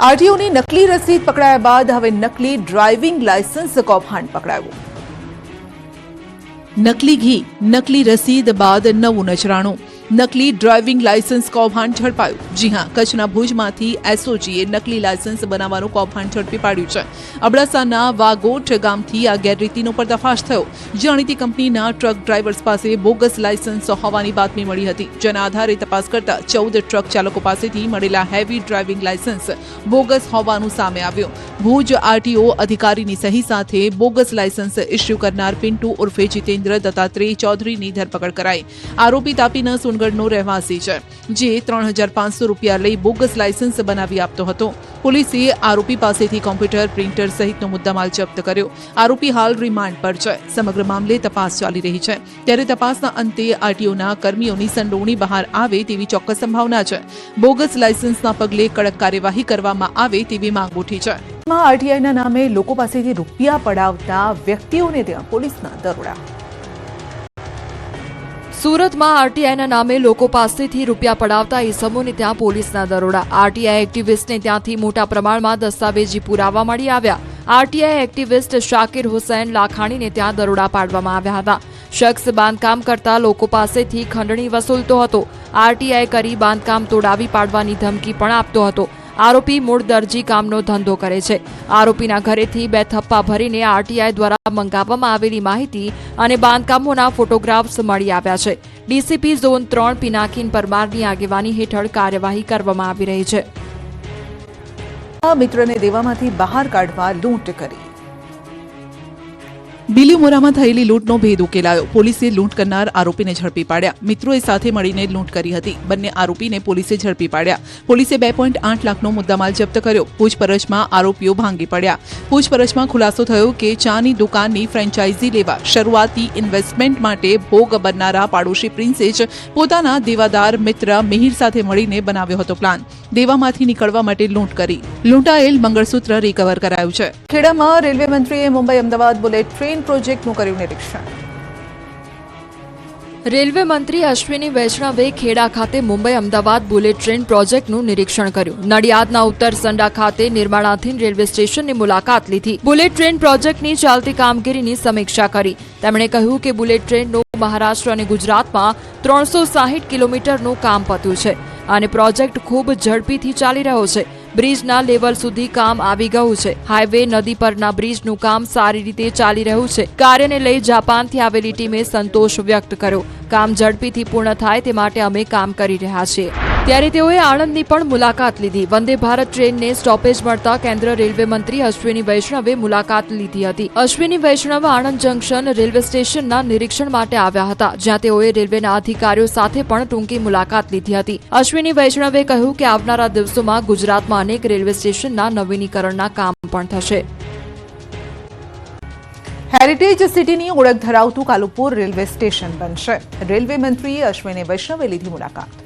આરટીઓની નકલી રસીદ પકડાયા બાદ હવે નકલી ડ્રાઇવિંગ લાયસન્સ કૌભાંડ પકડાયું। નકલી ઘી, નકલી રસીદ બાદ નવું નજરાણું। નકલી ડ્રાઇવિંગ લાયસન્સ કૌભાંડ ઝડપાયું। જી હા, કચ્છના ભુજમાંથી એસઓજીએ નકલી લાયસન્સ બનાવવાનું કૌભાંડ ઝડપી પાડ્યું છે। અબડાસાના વાગોઠ ગામથી આ ગેરરીતિનો પર્દાફાશ થયો। જાણીતી કંપનીના ટ્રક ડ્રાઈવર્સ પાસે બોગસ લાયસન્સ હોવાની બાતમી મળી હતી, જેના આધારે તપાસ કરતા 14 ટ્રક ચાલકો પાસેથી મળેલા હેવી ડ્રાઇવિંગ લાયસન્સ બોગસ હોવાનું સામે આવ્યું। ભુજ આરટીઓ અધિકારીની સહી સાથે બોગસ લાયસન્સ ઇસ્યુ કરનાર પિન્ટુ ઉર્ફે જીતેન્દ્ર દત્તાત્રેય ચૌધરીની ધરપકડ કરાઈ। આરોપી તાપીના નો રહેવાસી છે, જે 3500 રૂપિયા લઈ બોગસ લાયસન્સ બનાવી આપતો હતો। પોલીસે આરોપી પાસેથી કોમ્પ્યુટર, પ્રિન્ટર સહિતનો મુદ્દામાલ જપ્ત કર્યો। આરોપી હાલ રિમાન્ડ પર છે। સમગ્ર મામલે તપાસ ચાલી રહી છે, ત્યારે તપાસના અંતે આરટીઓના કર્મીઓની સંડોવણી બહાર આવે તેવી ચોક્કસ સંભાવના છે। બોગસ લાયસન્સના પગલે કડક કાર્યવાહી કરવામાં આવે તેવી માંગ ઉઠી છે। આરટીઆઈના નામે લોકો પાસેથી રૂપિયા પડાવતા વ્યક્તિઓને ત્યાં પોલીસના દરોડા। સુરતમાં આરટીઆઈના નામે લોકો પાસેથી રૂપિયા પડાવતા ઇસમોને ત્યાં પોલીસના દરોડા। આરટીઆઈ એક્ટિવિસ્ટને ત્યાંથી મોટા પ્રમાણમાં દસ્તાવેજી પુરાવા મળી આવ્યા। આરટીઆઈ એક્ટિવિસ્ટ શાકિર હુસૈન લાખાણીને ત્યાં દરોડા પાડવામાં આવ્યા હતા। શખ્સ બાંધકામ કરતા લોકો પાસેથી ખંડણી વસૂલતો હતો। આરટીઆઈ કરી બાંધકામ તોડાવી પાડવાની ધમકી પણ આપતો હતો। આરોપી મૂળ દરજી કામનો ધંધો કરે છે। આરોપીના ઘરેથી 2 થપ્પા ભરીને આરટીઆઈ દ્વારા મંગાવવામાં આવેલી માહિતી અને બાંધકામોના ફોટોગ્રાફ્સ મળી આવ્યા છે। ડીસીપી ઝોન 3 પિનાકીન પરમારની આગેવાની હેઠળ કાર્યવાહી કરવામાં આવી રહી છે। મિત્રને દેવામાંથી બહાર કાઢવા લૂંટ કરી। બિલીમોરામાં થયેલી લૂંટનો ભેદ ઉકેલાયો। પોલીસે લૂંટ કરનાર આરોપીને ઝડપી પાડ્યા। મિત્રોએ સાથે મળીને લૂંટ કરી હતી। બંને આરોપીને પોલીસે ઝડપી પાડ્યા। પોલીસે 2.8 લાખનો મુદ્દામાલ જપ્ત કર્યો। પૂછપરછમાં આરોપીઓ ભાંગી પડ્યા। પૂછપરછમાં ખુલાસો થયો કે ચાની દુકાનની ફ્રેન્ચાઇઝી લેવા શરૂઆતી ઇન્વેસ્ટમેન્ટ માટે ભોગ બનનારા પાડોશી પ્રિન્સે જ પોતાના દેવાદાર મિત્ર મિહિર સાથે મળીને બનાવ્યો હતો પ્લાન। દેવામાંથી નીકળવા માટે લૂંટ કરી। લૂંટાયેલ મંગળસૂત્ર રિકવર કરાયું છે। ખેડામાં રેલવે મંત્રીએ મુંબઈ અમદાવાદ બુલેટ ટ્રેન પ્રોજેક્ટનું કર્યું નિરીક્ષણ। રેલવે મંત્રી અશ્વિની વૈષ્ણવે ખેડા ખાતે મુંબઈ અમદાવાદ બુલેટ ટ્રેન પ્રોજેક્ટનું નિરીક્ષણ કર્યું। નડિયાદના ઉત્તર સંડા ખાતે નિર્માણાધીન રેલવે સ્ટેશનની મુલાકાત લીધી। બુલેટ ટ્રેન પ્રોજેક્ટની ચાલતી કામગીરીની સમીક્ષા કરી। તેમણે કહ્યું કે બુલેટ ટ્રેનનું મહારાષ્ટ્ર અને ગુજરાતમાં 360 કિલોમીટરનું કામ પત્યું છે અને પ્રોજેક્ટ ખૂબ ઝડપીથી ચાલી રહ્યો છે। બ્રિજના લેવલ સુધી કામ આવી ગયું છે। હાઈવે નદી પરના બ્રિજનું કામ સારી રીતે ચાલી રહ્યું છે। કાર્યને લઈ જાપાનથી આવેલી ટીમે સંતોષ વ્યક્ત કર્યો। કામ ઝડપીથી પૂર્ણ થાય તે માટે અમે કામ કરી રહ્યા છીએ। ત્યારે તેઓએ આણંદની પણ મુલાકાત લીધી। વંદે ભારત ટ્રેનને સ્ટોપેજ મળતા કેન્દ્ર રેલવે મંત્રી અશ્વિની વૈષ્ણવે મુલાકાત લીધી હતી। અશ્વિની વૈષ્ણવ આણંદ જંકશન રેલવે સ્ટેશનના નિરીક્ષણ માટે આવ્યા હતા, જ્યાં તેઓએ રેલવેના અધિકારીઓ સાથે પણ ટૂંકી મુલાકાત લીધી હતી। અશ્વિની વૈષ્ણવે કહ્યું કે આવનારા દિવસોમાં ગુજરાતમાં અનેક રેલવે સ્ટેશનના નવીનીકરણના કામ પણ થશે। હેરિટેજ સિટીની ઓળખ ધરાવતું કાલુપુર રેલવે સ્ટેશન બનશે। રેલવે મંત્રીએ અશ્વિની વૈષ્ણવે લીધી મુલાકાત।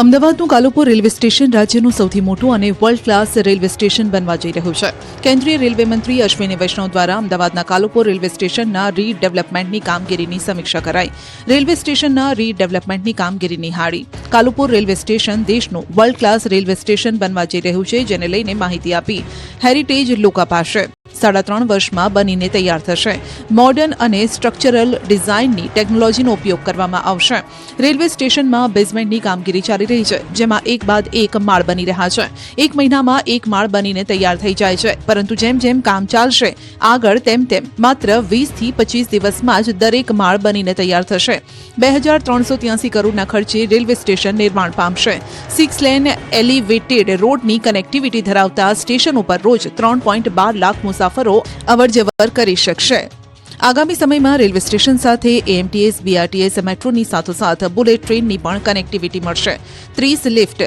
અમદાવાદનું કાલુપુર રેલવે સ્ટેશન રાજ્યનું સૌથી મોટું અને વર્લ્ડ ક્લાસ રેલવે સ્ટેશન બનવા જઈ રહ્યું છે। કેન્દ્રીય રેલવે મંત્રી અશ્વિની વૈષ્ણવ દ્વારા અમદાવાદના કાલુપુર રેલવે સ્ટેશનના રીડેવલપમેન્ટની કામગીરીની સમીક્ષા કરાઈ। રેલવે સ્ટેશનના રીડેવલપમેન્ટની કામગીરી નિહાળી। કાલુપુર રેલવે સ્ટેશન દેશનું વર્લ્ડ ક્લાસ રેલવે સ્ટેશન બનવા જઈ રહ્યું છે, જેને લઈને માહિતી આપી। હેરિટેજ લોકાપાશે 3.5 વર્ષમાં બનીને તૈયાર થશે। મોડર્ન અને સ્ટ્રક્ચરલ ડિઝાઇનની ટેકનોલોજીનો ઉપયોગ કરવામાં આવશે। રેલવે સ્ટેશનમાં બેઝમેન્ટની કામગીરી ચાલી રહી છે, જેમાં એક બાદ એક માળ બની રહ્યા છે। 1 મહિનામાં એક માળ બનીને તૈયાર થઈ જાય છે, પરંતુ જેમ જેમ કામ ચાલશે આગળ તેમ માત્ર 20 થી 25 દિવસમાં જ દરેક માળ બનીને તૈયાર થશે। 2383 કરોડના ખર્ચે રેલવે સ્ટેશન નિર્માણ પામશે। 6 લેન એલિવેટેડ રોડની કનેક્ટિવિટી ધરાવતા સ્ટેશન ઉપર રોજ 3.12 લાખ મુસાફરો અવરજવર કરી શકશે। આગામી સમયમાં રેલવે સ્ટેશન સાથે એએમટીએસ, બીઆરટીએસ, મેટ્રોની સાથોસાથ બુલેટ ટ્રેનની પણ કનેક્ટિવિટી મળશે। 30 લિફ્ટ,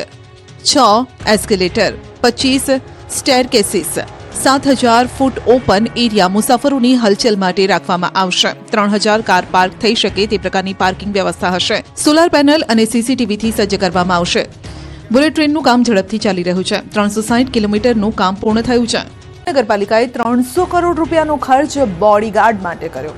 6 એસ્કેલેટર, 25 સ્ટેરકેસીસ, 7000 ફૂટ ઓપન એરિયા મુસાફરોની હલચલ માટે રાખવામાં આવશે। 3000 કાર પાર્ક થઈ શકે તે પ્રકારની પાર્કિંગ વ્યવસ્થા હશે। સોલાર પેનલ અને સીસીટીવીથી સજ્જ કરવામાં આવશે। બુલેટ ટ્રેનનું કામ ઝડપથી ચાલી રહ્યું છે। 360 કિલોમીટરનું કામ પૂર્ણ થયું છે। નગરપાલિકાએ 300 કરોડ રૂપિયાનો ખર્ચ બોડીગાર્ડ માટે કર્યો।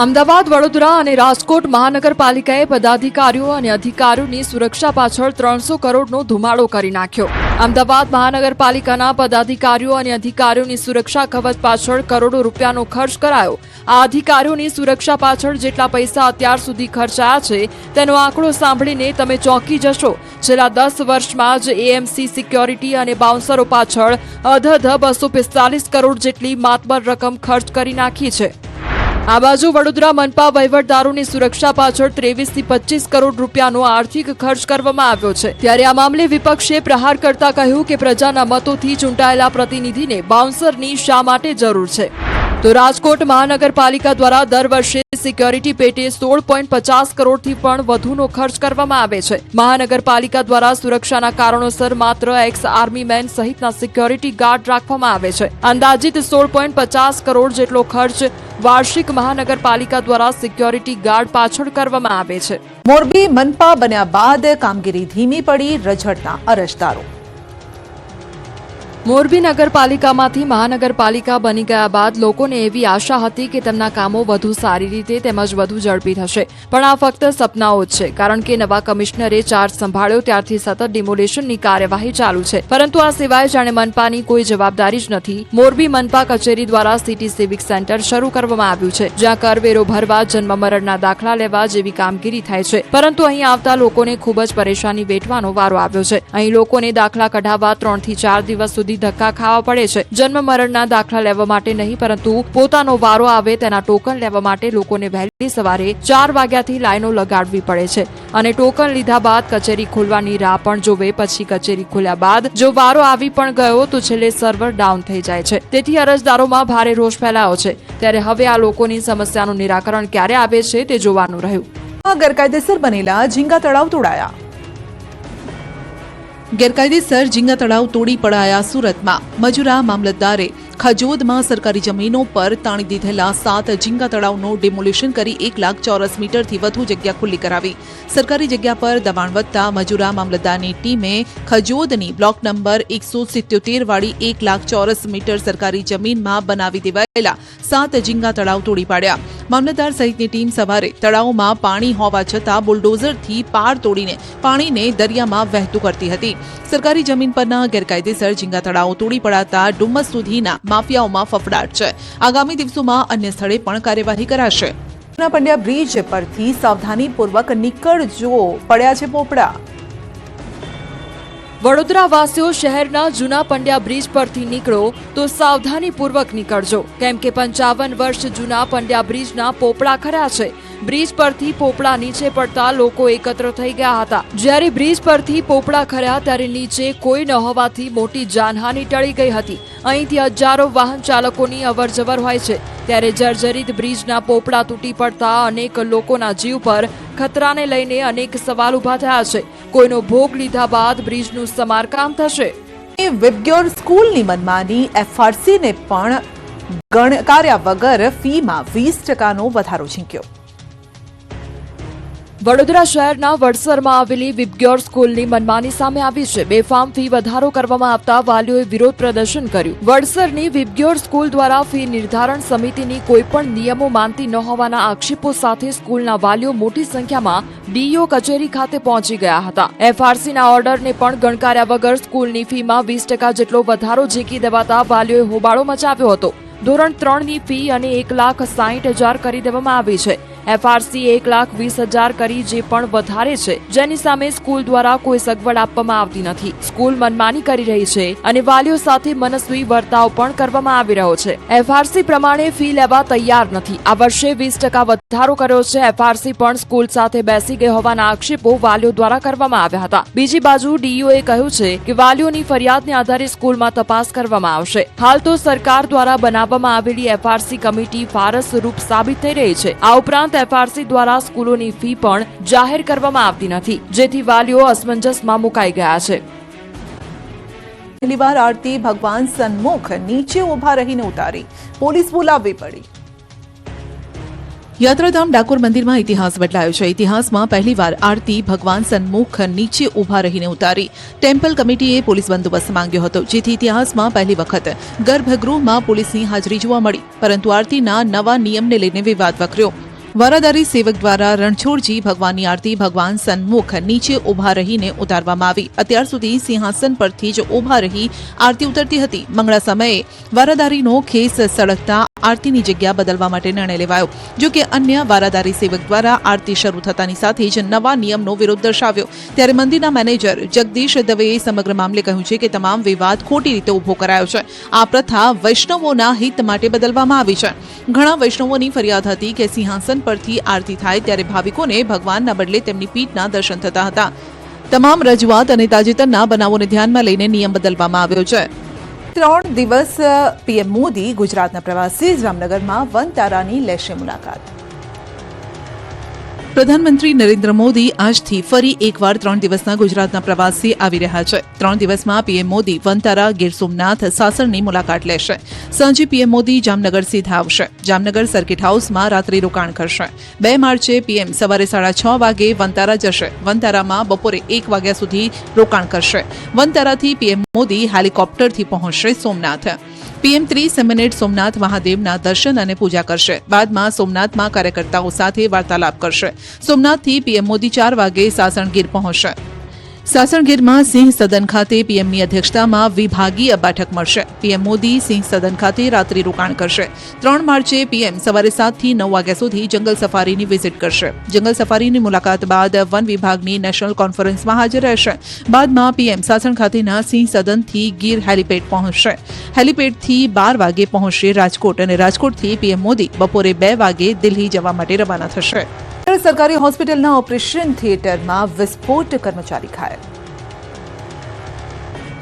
અમદાવાદ, વડોદરા અને રાજકોટ મહાનગરપાલિકાએ પદાધિકારીઓ અને અધિકારીઓની સુરક્ષા પાછળ 300 કરોડનો ધુમાડો કરી નાખ્યો. અમદાવાદ મહાનગરપાલિકાના પદાધિકારીઓ અને અધિકારીઓની સુરક્ષા કવચ પાછળ કરોડો રૂપિયાનો ખર્ચ કરાયો. આ અધિકારીઓની સુરક્ષા પાછળ જેટલા પૈસા અત્યાર સુધી ખર્ચાયા છે તેનો આંકડો સાંભળીને તમે ચોંકી જશો. છેલ્લા 10 વર્ષમાં જ એએમસી સિક્યોરિટી અને બાઉન્સરો પાછળ અધધ 245 કરોડ જેટલી માતબર રકમ ખર્ચ કરી નાખી છે. આ બાજુ વડોદરા મનપા વહીવટદારોની સુરક્ષા પાછળ 23 થી 25 કરોડ રૂપિયાનો આર્થિક ખર્ચ કરવામાં આવ્યો છે. ત્યારે આ મામલે વિપક્ષે પ્રહાર કરતા કહ્યું કે પ્રજાના મતોથી ચૂંટાયેલા પ્રતિનિધિને બાઉન્સરની શા માટે જરૂર છે? તો રાજકોટ મહાનગરપાલિકા દ્વારા દર વર્ષે સિક્યોરિટી પેટે 16.50 કરોડથી પણ વધુનો ખર્ચ કરવામાં આવે છે. મહાનગરપાલિકા દ્વારા સુરક્ષાના કારણોસર માત્ર એક્સ આર્મી મેન સહિતના સિક્યોરિટી ગાર્ડ રાખવામાં આવે છે. અંદાજિત 16.50 કરોડ જેટલો ખર્ચ વાર્ષિક મહાનગરપાલિકા દ્વારા સિક્યોરિટી ગાર્ડ પાછળ કરવામાં આવે છે. મોરબી મનપા બન્યા બાદ કામગીરી ધીમી પડી, રઝળતા અરજદારો. મોરબી નગરપાલિકામાંથી મહાનગરપાલિકા બની ગયા બાદ લોકોને એવી આશા હતી કે તેમના કામો વધુ સારી રીતે તેમજ વધુ ઝડપી થશે, પણ આ ફક્ત સપનાઓ જ છે. કારણ કે નવા કમિશનરે ચાર્જ સંભાળ્યો ત્યારથી સતત ડિમોલેશનની કાર્યવાહી ચાલુ છે, પરંતુ આ સિવાય જાણે મનપાની કોઈ જવાબદારી જ નથી. મોરબી મનપા કચેરી દ્વારા સિટી સિવિક સેન્ટર શરૂ કરવામાં આવ્યું છે, જ્યાં કરવેરો ભરવા, જન્મ મરણના દાખલા લેવા જેવી કામગીરી થાય છે. પરંતુ અહીં આવતા લોકોને ખૂબ જ પરેશાની વેઠવાનો વારો આવ્યો છે. અહીં લોકોને દાખલા કઢાવવા 3 થી 4 દિવસ સુધી ધક્કા ખાવા પડે છે. જન્મ મરણના દાખલા લેવા માટે નહીં, પરંતુ પોતાનો વારો આવે તેના ટોકન લેવા માટે લોકોને વહેલી સવારે 4 વાગ્યાથી લાઈનો લગાડવી પડે છે અને ટોકન લીધા બાદ કચેરી ખોલવાની રાહ પણ જોવે. પછી કચેરી ખોલ્યા બાદ જો વારો આવી પણ ગયો તો છેલ્લે સર્વર ડાઉન થઈ જાય છે. તેથી અરજદારોમાં ભારે રોષ ફેલાયો છે. ત્યારે હવે આ લોકોની સમસ્યાનું નિરાકરણ ક્યારે આવે છે તે જોવાનું રહ્યું. ગેરકાયદેસર બનેલા ઝીંગા તળાવ તોડાયા. ગેરકાયદેસર ઝીંગા તળાવ તોડી પડાયા. સુરતમાં મજુરા મામલતદારે ખજોદમાં સરકારી જમીનો પર તાણી દીધેલા 7 ઝીંગા તળાવનું ડિમોલિશન કરી 1 લાખ ચોરસ મીટરથી વધુ જગ્યા ખુલ્લી કરાવી. સરકારી જગ્યા પર દબાણ વધતા મજુરા મામલતદારની ટીમે ખજોદની બ્લોક નંબર 177 વાળી 1 લાખ ચોરસ મીટર સરકારી જમીનમાં બનાવી દેવાયેલા 7 ઝીંગા તળાવ તોડી પાડ્યા. મામલતદાર સહિતની ટીમ સવારે તળાવમાં પાણી હોવા છતાં બુલડોઝરથી પાર તોડીને પાણીને દરિયામાં વહેતું કરતી હતી. સરકારી જમીન પરના ગેરકાયદેસર ઝીંગા તળાવો તોડી પડાતા ડુમ્મસ સુધીના માફિયાઓમાં ફફડાટ છે. આગામી દિવસોમાં અન્ય સ્થળે પણ કાર્યવાહી કરાશે. પંડ્યા બ્રિજ પરથી સાવધાનીપૂર્વક નીકળજો, પડ્યા છે પોપડા. વડોદરા વાસીઓ શહેરના જૂના પંડ્યા બ્રિજ પરથી નીકળો તો સાવધાનીપૂર્વક નીકળજો, કેમ કે 55 વર્ષ જૂના પંડ્યા બ્રિજના પોપડા ખર્યા છે. બ્રિજ પરથી પોપડા નીચે પડતા લોકો એકત્ર થઈ ગયા હતા. જ્યારે બ્રિજ પરથી પોપડા ખર્યા ત્યારે નીચે કોઈ ન હોવાથી મોટી જાનહાનિ ટળી ગઈ હતી. અહીંથી હજારો વાહન ચાલકોની અવરજવર હોય છે. ત્યારે જર્જરિત બ્રિજના પોપડા તૂટી પડતા અનેક લોકોના જીવ પર ખતરાને લઈને અનેક સવાલ ઉભા થયા છે. કોઈનો ભોગ લીધા બાદ બ્રિજનું સમારકામ થશે. વિબગ્યોર સ્કૂલની મનમાની, એફઆરસીને પણ ગણકાર્યા વગર ફીમાં 20% વધારો ઝીંક્યો. વડોદરા શહેરના વડસરમાં આવેલી વિબગ્યોર સ્કૂલની મનમાની સામે આવી છે. બેફામ ફી વધારો કરવામાં આવતા વાલીઓએ વિરોધ પ્રદર્શન કર્યું. વડસરની વિબગ્યોર સ્કૂલ દ્વારા ફી નિર્ધારણ સમિતિની કોઈ પણ નિયમો માનતી ન હોવાના આક્ષેપો સાથે સ્કૂલના વાલીઓ મોટી સંખ્યામાં ડીઈઓ કચેરી ખાતે પહોંચી ગયા હતા. એફઆરસીના ઓર્ડરને પણ ગણકાર્યા વગર સ્કૂલની ફીમાં 20% જેટલો વધારો ઝીંકી દેવાતા વાલીઓએ હોબાળો મચાવ્યો હતો. ધોરણ 3ની ફી અને 1,60,000 કરી દેવામાં આવી છે. એફઆરસી 1,20,000 કરી, જે પણ વધારે છે, જેની સામે સ્કૂલ દ્વારા કોઈ સગવડ આપવામાં આવતી નથી. સ્કૂલ મનમાની કરી રહી છે અને વાલીઓ સાથે મનસ્વી વર્તાવ પણ કરવામાં આવી રહ્યો છે. એફઆરસી પ્રમાણે ફી લેવા તૈયાર નથી. આ વર્ષે 20% વધારો કર્યો છે. એફઆરસી પણ સ્કૂલ સાથે બેસી ગઈ હોવાના આક્ષેપો વાલીઓ દ્વારા કરવામાં આવ્યા હતા. બીજી બાજુ ડીઈઓએ કહ્યું છે કે વાલીઓની ફરિયાદને આધારે સ્કૂલમાં તપાસ કરવામાં આવશે. હાલ તો સરકાર દ્વારા બનાવવામાં આવેલી એફઆરસી કમિટી ફારસરૂપ સાબિત થઈ રહી છે. આ ઉપરાંત એફઆરસી દ્વારા સ્કૂલોની ફી પણ જાહેર કરવામાં આવતી નથી, જેથી વાલીઓ અસમંજસમાં મુકાઈ ગયા છે. પહેલીવાર આરતી ભગવાન સન્મુખ નીચે ઉભા રહીને ઉતારી, પોલીસ બોલાવવી પડી. યાત્રાધામ ડાકોર મંદિરમાં ઇતિહાસ બદલાયો છે. ઇતિહાસમાં પહેલીવાર આરતી ભગવાન સન્મુખ નીચે ઉભા રહીને ઉતારી. ટેમ્પલ કમિટીએ પોલીસ બંદોબસ્ત માંગ્યો હતો, જેથી ઇતિહાસમાં પહેલી વખત ગર્ભગૃહમાં પોલીસની હાજરી જોવા મળી. પરંતુ આરતીના નવા નિયમને લઈને વિવાદ વકર્યો. વારાદારી સેવક દ્વારા રણછોડજી ભગવાનની આરતી ભગવાન સન્મુખ નીચે ઊભા રહીને ઉતારવામાં આવી. અત્યાર સુધી સિંહાસન પરથી જ ઊભા રહી આરતી ઉતરતી હતી. મંગળા સમયે વારાદારીનો ખેસ સળગતા આરતીની જગ્યા બદલવા માટે નિર્ણય લેવાયો. જો કે અન્ય વારાદારી સેવક દ્વારા આરતી શરૂ થતાની સાથે જ નવા નિયમનો વિરોધ દર્શાવ્યો. ત્યારે મંદિરના મેનેજર જગદીશ દવેએ સમગ્ર મામલે કહ્યું છે કે તમામ વિવાદ ખોટી રીતે ઉભો કરાયો છે. આ પ્રથા વૈષ્ણવોના હિત માટે બદલવામાં આવી છે. ઘણા વૈષ્ણવોની ફરિયાદ હતી કે સિંહાસન પરથી આરતી થાય ત્યારે ભાવિકોને ભગવાનના બદલે તેમની પીઠના દર્શન થતા હતા. તમામ રજૂઆત અને તાજેતરના બનાવોને ધ્યાનમાં લઈને નિયમ બદલવામાં આવ્યો છે. 3 દિવસ પીએમ મોદી ગુજરાતના પ્રવાસે જામનગરમાં વનતારાની લેશે મુલાકાત. પ્રધાનમંત્રી નરેન્દ્ર મોદી આજથી ફરી એકવાર 3 દિવસના ગુજરાતના પ્રવાસે આવી રહ્યા છે. 3 દિવસમાં પીએમ મોદી વનતારા, ગીર સોમનાથ, સાસણની મુલાકાત લેશે. સાંજે પીએમ મોદી જામનગર સીધા આવશે. જામનગર સર્કિટ હાઉસમાં રાત્રિ રોકાણ કરશે. 2 માર્ચે પીએમ સવારે 6:30 વાગે વનતારા જશે. વનતારામાં બપોરે 1 વાગ્યા સુધી રોકાણ કરશે. વનતારાથી પીએમ મોદી હેલિકોપ્ટરથી પહોંચશે સોમનાથ. પીએમ 30 મિનિટ સોમનાથ મહાદેવના દર્શન અને પૂજા કરશે. બાદમાં સોમનાથમાં કાર્યકર્તાઓ સાથે વાર્તાલાપ કરશે. સોમનાથથી પીએમ મોદી 4 વાગે સાસણગીર પહોંચશે. સાસણગીરમાં સિંહ સદન ખાતે પીએમની અધ્યક્ષતામાં વિભાગીય બેઠક મળશે. પીએમ મોદી સિંહ સદન ખાતે રાત્રિ રોકાણ કરશે. 3 માર્ચે પીએમ સવારે 7 થી 9 વાગ્યા સુધી જંગલ સફારીની વિઝિટ કરશે. જંગલ સફારીની મુલાકાત બાદ વન વિભાગની નેશનલ કોન્ફરન્સમાં હાજર રહેશે. બાદમાં પીએમ સાસણ ખાતેના સિંહ સદનથી ગીર હેલીપેડ પહોંચશે. હેલીપેડથી 12 વાગે પહોંચશે રાજકોટ અને રાજકોટથી પીએમ મોદી બપોરે 2 વાગે દિલ્હી જવા માટે રવાના થશે. સરકારી હોસ્પિટલના ઓપરેશન થિયેટરમાં વિસ્ફોટ, કર્મચારી ઘાયલ.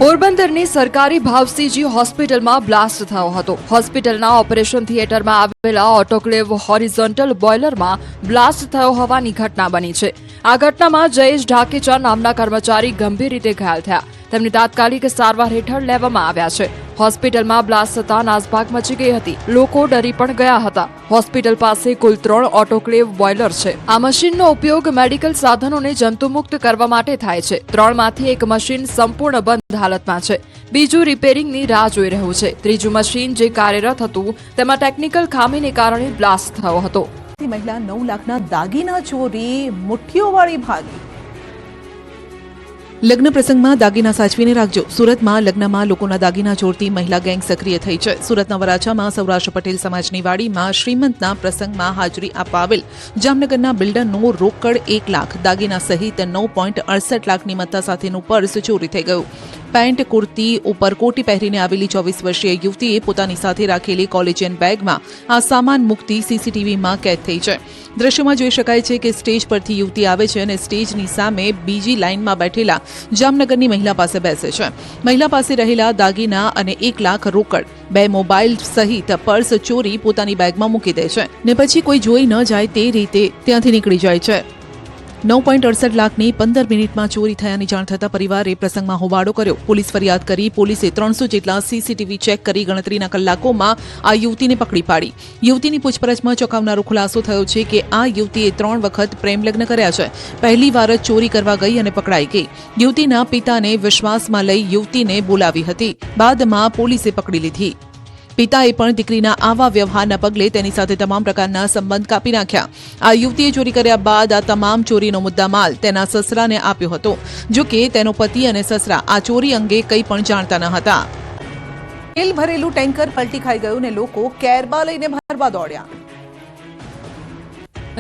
પોરબંદરની સરકારી ભાવસીજી હોસ્પિટલમાં બ્લાસ્ટ થયો હતો. હોસ્પિટલના ઓપરેશન થિયેટરમાં આવેલા ઓટોક્લેવ હોરિઝોન્ટલ બોઇલરમાં બ્લાસ્ટ થયો હોવાની ઘટના બની છે. આ ઘટનામાં જયેશ ઢાકેચા નામના કર્મચારી ગંભીર રીતે ઘાયલ થયા. તેમને તાત્કાલિક સારવાર હેઠળ લેવામાં આવ્યા છે. હોસ્પિટલમાં બ્લાસ્ટ થતા નાસભાગ મચી ગઈ હતી. લોકો ડરી પણ ગયા હતા. હોસ્પિટલ પાસે કુલ 3 ઓટોક્લેવ બોઇલર છે. આ મશીનનો ઉપયોગ મેડિકલ સાધનોને જંતુમુક્ત કરવા માટે થાય છે. 3માંથી એક મશીન સંપૂર્ણ બંધ હાલતમાં છે. બીજું રિપેરિંગની રાહ જોઈ રહ્યું છે. ત્રીજું મશીન જે કાર્યરત હતું તેમાં ટેકનિકલ ખામીને કારણે બ્લાસ્ટ થયો હતો. મહિલા 9 લાખના દાગીના ચોરી, મુઠ્ઠીઓવાળી ભાગી. લગ્ન પ્રસંગમાં દાગીના સાચવીને રાખજો. સુરતમાં લગ્નમાં લોકોના દાગીના ચોરતી મહિલા ગેંગ સક્રિય થઈ છે. સુરતના વરાછામાં સૌરાષ્ટ્ર પટેલ સમાજની વાડીમાં શ્રીમંતના પ્રસંગમાં હાજરી આપવા આવેલ જામનગરના બિલ્ડરનો રોકડ 1 લાખ, દાગીના સહિત 9.68 લાખની મત્તા સાથેનું પર્સ ચોરી થઈ ગયું. પેન્ટ કુર્તી ઉપર કોટી પહેરીને આવેલી 24 વર્ષીય યુવતીએ પોતાની સાથે રાખેલી કોલેજિયન બેગમાં આ સામાન મૂકતી સીસીટીવીમાં કેદ થઈ છે. દ્રશ્યમાં જોઈ શકાય છે કે સ્ટેજ પરથી યુવતી આવે છે અને સ્ટેજની સામે બીજી લાઇનમાં બેઠેલા જામનગરની મહિલા પાસે બેસે છે. મહિલા પાસે રહેલા દાગીના અને 1 લાખ રોકડ, 2 મોબાઈલ સહિત પર્સ ચોરી પોતાની બેગમાં મૂકી દે છે ને પછી કોઈ જોઈ ન જાય તે રીતે ત્યાંથી નીકળી જાય છે. 9.68 લાખની 15 મિનિટમાં ચોરી થયાની જાણ થતાં પરિવારે પ્રસંગમાં હોબાળો કર્યો. પોલીસ ફરિયાદ કરી. પોલીસે 300 જેટલા સીસીટીવી ચેક કરી ગણતરીના કલાકોમાં આ યુવતીને પકડી પાડી. યુવતીની પૂછપરછમાં ચોંકાવનારો ખુલાસો થયો છે કે આ યુવતીએ 3 વખત પ્રેમ લગ્ન કર્યા છે. પહેલી વાર જ ચોરી કરવા ગઈ અને પકડાઈ ગઈ. યુવતીના પિતાને વિશ્વાસમાં લઈ યુવતીને બોલાવી હતી. બાદમાં પોલીસે પકડી લીધી. પિતાએ પણ દીકરીના આવા વ્યવહારના પગલે તેની સાથે તમામ પ્રકારના સંબંધ કાપી નાખ્યા. આ યુવતીએ ચોરી કર્યા બાદ આ તમામ ચોરીનો મુદ્દામાલ તેના સસરાને આપ્યો હતો. જો કે તેનો પતિ અને સસરા આ ચોરી અંગે કંઈ પણ જાણતા ન હતા. તેલ ભરેલું ટેન્કર પલટી ખાઈ ગયું ને લોકો કેરબા લઈને ભરવા દોડ્યા.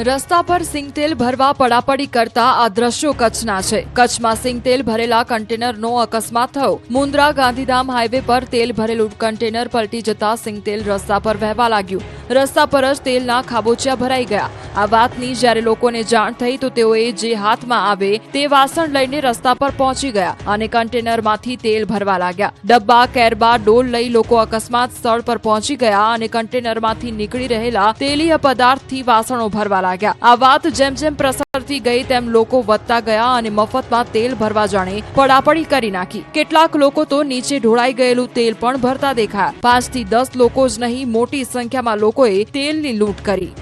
રસ્તા પર સિંગતેલ ભરવા પડાપડી કરતા આ દ્રશ્યો કચ્છના છે. કચ્છમાં સિંગતેલ ભરેલા કન્ટેનરનો અકસ્માત થયો. મુન્દ્રા ગાંધીધામ હાઈવે પર તેલ ભરેલું કન્ટેનર પલટી જતા સિંગતેલ રસ્તા પર વહેવા લાગ્યું. રસ્તા પર જ તેલના ખાબોચિયા ભરાઈ ગયા. આ વાતની જ્યારે લોકોને જાણ થઈ તો તેઓએ જે હાથમાં આવે તે વાસણ લઈને રસ્તા પર પહોંચી ગયા અને કન્ટેનરમાંથી તેલ ભરવા લાગ્યા. ડબ્બા, કેરબા, ડોલ લઈ લોકો અકસ્માત સ્થળ પર પહોંચી ગયા અને કન્ટેનરમાંથી નીકળી રહેલા તેલીય પદાર્થથી વાસણો ભરવા લાગ્યા. આ વાત જેમ જેમ પ્રસરતી ગઈ તેમ લોકો વધતા ગયા અને મફતમાં તેલ ભરવા જાણે પડાપડી કરી નાખી. કેટલાક લોકો તો નીચે ઢોળાઈ ગયેલું તેલ પણ ભરતા દેખાયા. 5 થી 10 લોકો જ નહીં, મોટી સંખ્યામાં લોકોએ તેલની લૂંટ કરી.